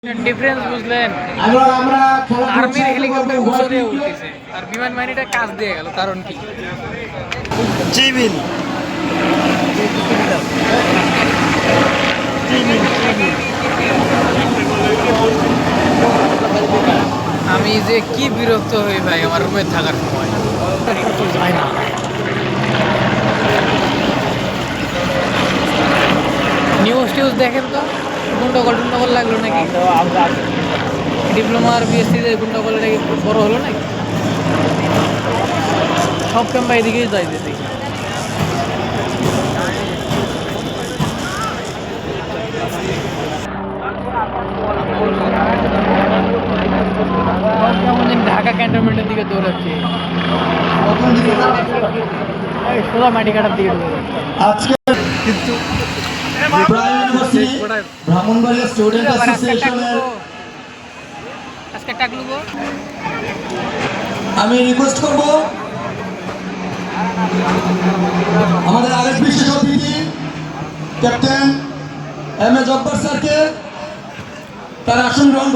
Difference বুঝলেন? আমরা আর্মির হেলিকপ্টার উপরে উঠতেছে আর বিমান বাহিনীটা কাজ দিয়ে গেল, কারণ কি? চিবিল আমি যে কি বিরক্ত হই ভাই আমার রুমে থাকার সময়। যায় না। নিউজ টিউজ দেখেন তো, গুন্ডগোল লাগলো নাকি? ডিপ্লোমা আর বিএসসি গুন্ডগোল নাকি বড় হলো নাকি? সব ক্যাম্পা এদিকেই যাই দেখি। কেমন দিন ঢাকা ক্যান্টনমেন্টের দিকে দৌড়াচ্ছে, সোজা মাটি কাটার দিকে দৌড়াচ্ছে। আজকে কিন্তু প্রাইম ইউনিভার্সিটি ব্রাহ্মণবাড়িয়া স্টুডেন্ট অ্যাসোসিয়েশনের আজকে টাকলু গো। আমি রিকোয়েস্ট করব আমাদের আরেক বিশেষ অতিথি ক্যাপ্টেন এম এ জব্বার স্যারকে তার আসন গ্রহণ